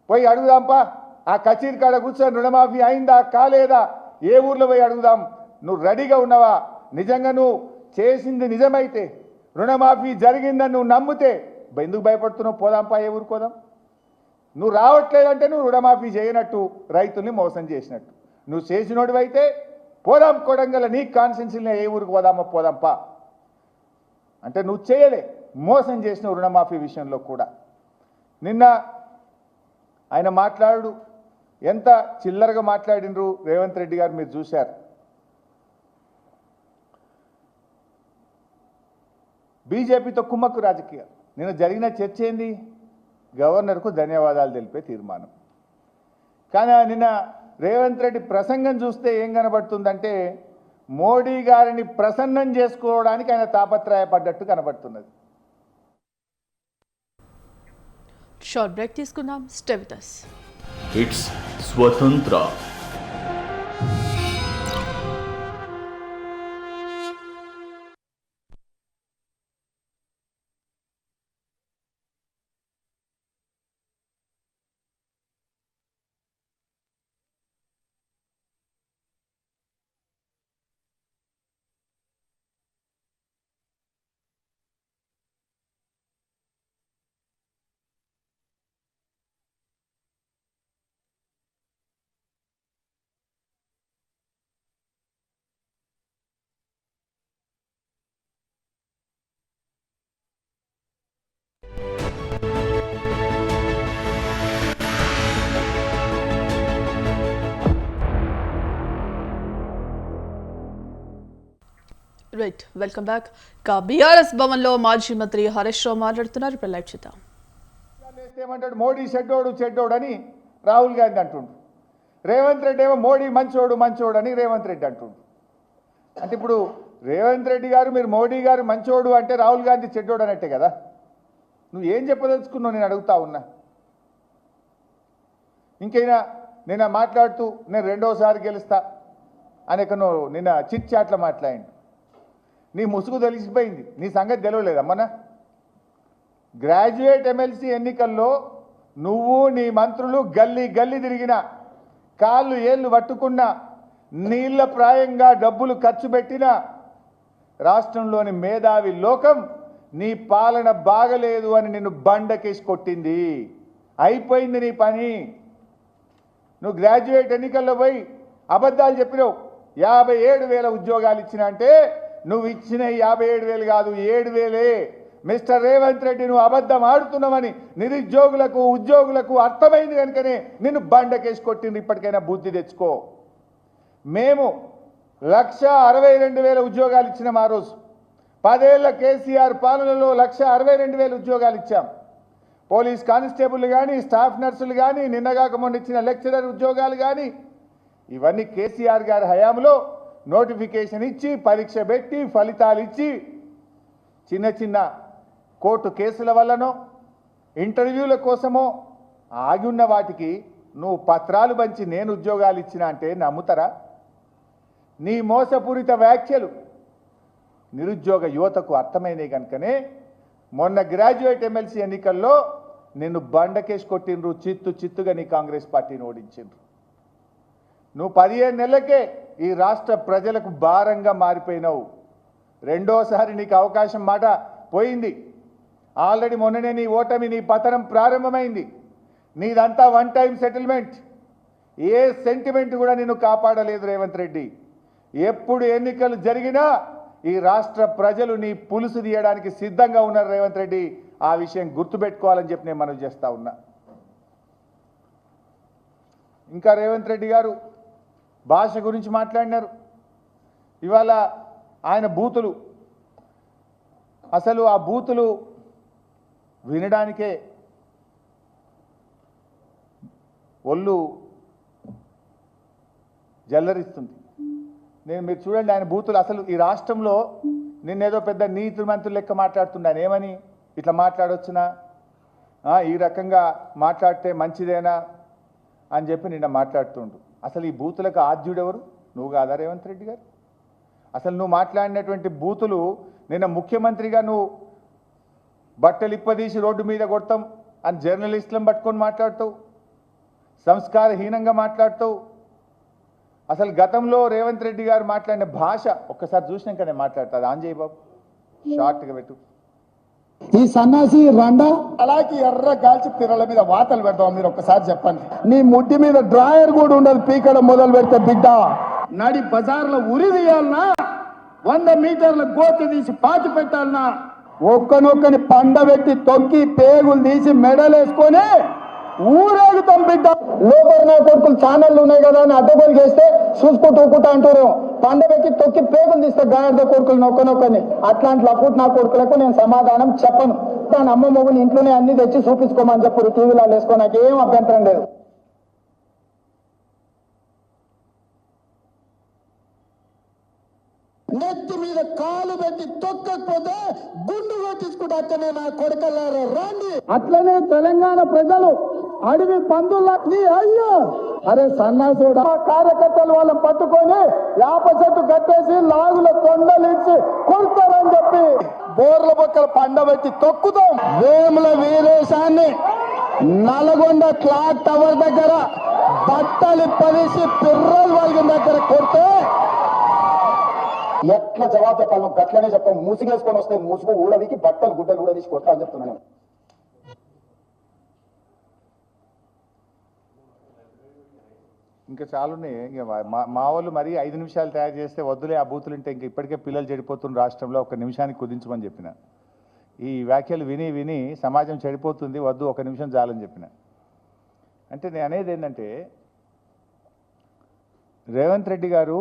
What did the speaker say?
పోయి అడుగుదాంపా, ఆ కచేరీ కాడ కూర్చొని రుణమాఫీ అయిందా కాలేదా, ఏ ఊర్లో పోయి అడుగుదాం. నువ్వు రెడీగా ఉన్నావా? నిజంగా నువ్వు చేసింది నిజమైతే, రుణమాఫీ జరిగిందని నువ్వు నమ్మితే ఎందుకు భయపడుతున్నావు? పోదాంపా, ఏ ఊరికి పోదాం. నువ్వు రావట్లేదంటే నువ్వు రుణమాఫీ చేయనట్టు, రైతుల్ని మోసం చేసినట్టు. నువ్వు చేసినోడివైతే పోదాం కొడంగల్, నీ కాన్స్టిట్యున్సీలో ఏ ఊరికి పోదామో పోదాంపా అంటే నువ్వు చేయలే, మోసం చేసిన రుణమాఫీ విషయంలో కూడా. నిన్న ఆయన మాట్లాడు ఎంత చిల్లరగా మాట్లాడినరు రేవంత్ రెడ్డి గారు, మీరు చూశారు. బీజేపీతో కుమ్మక్కు రాజకీయాలు. నిన్న జరిగిన చర్చ ఏంది? గవర్నర్కు ధన్యవాదాలు తెలిపే తీర్మానం. కానీ నిన్న రేవంత్ రెడ్డి ప్రసంగం చూస్తే ఏం కనబడుతుందంటే, మోడీ గారిని ప్రసన్నం చేసుకోవడానికి ఆయన తాపత్రయపడ్డట్టు కనబడుతున్నది. షార్ట్ బ్రేక్ తీసుకుందాం, స్టే విత్ us. ఇట్స్ స్వతంత్ర. Right, welcome back. బీఆర్ఎస్ భవన్లో మాజీ మంత్రి హరీష్ రావు మాట్లాడుతున్నారు. ఇప్పుడు లైవ్ చూద్దాం. ఏమంటాడు? మోడీ చెడ్డోడు అని రాహుల్ గాంధీ అంటుండు. రేవంత్ రెడ్డి ఏమో మోడీ మంచోడు అని రేవంత్ రెడ్డి అంటుండు. అంటే ఇప్పుడు రేవంత్ రెడ్డి గారు, మీరు మోడీ గారు మంచోడు అంటే రాహుల్ గాంధీ చెడ్డోడు అన్నట్టే కదా. నువ్వు ఏం చెప్పదలుచుకున్నావు నేను అడుగుతా ఉన్నా. ఇంకైనా నిన్న మాట్లాడుతూ నేను రెండోసారి గెలుస్తా అనేకను నిన్న చిట్ చాట్లో మాట్లాడిండు. నీ ముసుగు తెలిసిపోయింది, నీ సంగతి తెలియలేదమ్మనా. గ్రాడ్యుయేట్ ఎమ్మెల్సీ ఎన్నికల్లో నువ్వు నీ మంత్రులు గల్లీ తిరిగిన, కాళ్ళు ఏళ్ళు పట్టుకున్న, నీళ్ల ప్రాయంగా డబ్బులు ఖర్చు పెట్టిన రాష్ట్రంలోని మేధావి లోకం నీ పాలన బాగలేదు అని నిన్ను బండకేసి కొట్టింది. అయిపోయింది నీ పని. నువ్వు గ్రాడ్యుయేట్ ఎన్నికల్లో పోయి అబద్ధాలు చెప్పినావు. 57,000 ఉద్యోగాలు ఇచ్చిన అంటే నువ్వు ఇచ్చిన 57,000 కాదు, 7,000. మిస్టర్ రేవంత్ రెడ్డి, నువ్వు అబద్ధం ఆడుతున్నావని నిరుద్యోగులకు ఉద్యోగులకు అర్థమైంది కనుకనే నిన్ను బండకేసి కొట్టింది. ఇప్పటికైనా బుద్ధి తెచ్చుకో. మేము 1,62,000 ఉద్యోగాలు ఇచ్చినాం ఆ రోజు. 10 ఏళ్ల కేసీఆర్ పాలనలో 1,62,000 ఉద్యోగాలు ఇచ్చాం. పోలీస్ కానిస్టేబుల్ కానీ, స్టాఫ్ నర్సులు కానీ, నిన్నగాక మొన్న ఇచ్చిన లెక్చరర్ ఉద్యోగాలు కానీ, ఇవన్నీ కేసీఆర్ గారి హయాంలో నోటిఫికేషన్ ఇచ్చి, పరీక్ష పెట్టి, ఫలితాలు ఇచ్చి, చిన్న కోర్టు కేసుల వల్లనో ఇంటర్వ్యూల కోసమో ఆగి ఉన్న వాటికి నువ్వు పత్రాలు పంచి నేను ఉద్యోగాలు ఇచ్చిన అంటే నమ్ముతారా? నీ మోసపూరిత వ్యాఖ్యలు నిరుద్యోగ యువతకు అర్థమైనవి కనుకనే మొన్న గ్రాడ్యుయేట్ ఎమ్మెల్సీ ఎన్నికల్లో నిన్ను బండకేసి కొట్టిండ్రు. చిత్తుగా నీ కాంగ్రెస్ పార్టీని ఓడించిండ్రు. నువ్వు 15 నెలలకే ఈ రాష్ట్ర ప్రజలకు భారంగా మారిపోయినావు. రెండోసారి నీకు అవకాశం మాట పోయింది. ఆల్రెడీ మొన్ననే నీ ఓటమి, నీ పతనం ప్రారంభమైంది. నీదంతా వన్ టైం సెటిల్మెంట్. ఏ సెంటిమెంట్ కూడా నిన్ను కాపాడలేదు రేవంత్ రెడ్డి. ఎప్పుడు ఎన్నికలు జరిగినా ఈ రాష్ట్ర ప్రజలు నీ పులుసు తీయడానికి సిద్ధంగా ఉన్నారు రేవంత్ రెడ్డి. ఆ విషయం గుర్తుపెట్టుకోవాలని చెప్పి నేను మనవి చేస్తా ఉన్నా. ఇంకా రేవంత్ రెడ్డి గారు భాష గురించి మాట్లాడినారు. ఇవాళ ఆయన బూతులు, అసలు ఆ బూతులు వినడానికే ఒళ్ళు జల్లరిస్తుంది. మీరు చూడండి ఆయన బూతులు. అసలు ఈ రాష్ట్రంలో నిన్నేదో పెద్ద నీతి మంత్రులు లెక్క మాట్లాడుతున్నాను. ఏమని ఇట్లా మాట్లాడొచ్చునా, ఈ రకంగా మాట్లాడితే మంచిదేనా అని చెప్పి నిన్న మాట్లాడుతుండు. అసలు ఈ బూతులకు ఆద్యుడెవరు? నువ్వు కాదా రేవంత్ రెడ్డి గారు? అసలు నువ్వు మాట్లాడినటువంటి బూతులు నిన్న ముఖ్యమంత్రిగా నువ్వు బట్టలు ఇప్పదీసి రోడ్డు మీద కొడతాం అని జర్నలిస్టులను పట్టుకొని మాట్లాడుతావు. సంస్కారహీనంగా మాట్లాడుతూ అసలు గతంలో రేవంత్ రెడ్డి గారు మాట్లాడిన భాష ఒక్కసారి చూసినాక నేను మాట్లాడతా. అది ఆంజయ్ బాబు షార్ట్గా పెట్టు. ఈ సన్నాసి రండ అలాగే ఎర్ర గాల్చి పిర్రల మీద వాతలు పెడతాం. మీరు ఒక్కసారి చెప్పండి. నీ ముడ్డి మీద డ్రాయర్ కూడా ఉండదు పీకడం మొదలు పెడితే బిడ్డ. నడి బజార్లో ఉరి తీయాలన్నా 100 మీటర్ల గోతి తీసి పాతి పెట్టాలన్నా ఒక్కనొక్కని పండబెట్టి తొక్కి పేగులు తీసి మెడలేసుకొని ఊరేగుతాం బిడ్డ. లోపల నా కొడుకులు ఛానళ్ళు ఉన్నాయి కదా అని అడ్డగోలు చేస్తే చూసుకుంటూ ఊకుంటా అంటారు. పండబెట్టి తొక్కి పేగులు తీస్తే గాడిద కొడుకులు నొక్కనొక్కని. అట్లాంటి లపుట్ నా కొడుకులకు నేను సమాధానం చెప్పను. దాని అమ్మ మొగుని ఇంట్లోనే అన్ని తెచ్చి చూపించుకోమని చెప్పు. టీవీలో వేసుకో, నాకు ఏం అభ్యంతరం లేదు. నెత్తి మీద కాలు పెట్టి తొక్కకపోతే గుండు కొట్టించుకుంటా అక్కనే నా కొడుకల్లారా రాండి. అట్లనే తెలంగాణ ప్రజలు అడవి పందులకి అయ్యో అరే సన్నాసుడు కార్యకర్తలు వాళ్ళని పట్టుకొని యాప చెట్టు కట్టేసి లాగుల తొండలు ఇచ్చి కొడతారని చెప్పి బోర్ల పక్కల పండబెట్టి తొక్కుతాం. వేముల వీరేశాన్ని నల్గొండ క్లాక్ టవర్ దగ్గర బట్టలు పదిసి పిర్రలు వాళ్ళ దగ్గర కొడితే ఎట్లా జవాబు చెప్పాలి? గట్లనే చెప్తాం. మూసిగేసుకొని వస్తే మూసుకు ఊడదికి బట్టలు గుడ్డలు ఊడదీసి కొడతా అని చెప్తున్నాను. ఇంకా చాలున్నాయి. ఇంకా మా వాళ్ళు మరీ 5 నిమిషాలు తయారు చేస్తే వద్దులే ఆ బూతులుంటే ఇంక ఇప్పటికే పిల్లలు చెడిపోతున్న రాష్ట్రంలో 1 నిమిషానికి కుదించమని చెప్పిన. ఈ వ్యాఖ్యలు విని విని సమాజం చెడిపోతుంది, వద్దు 1 నిమిషం చాలని చెప్పిన. అంటే నేను అనేది ఏంటంటే రేవంత్ రెడ్డి గారు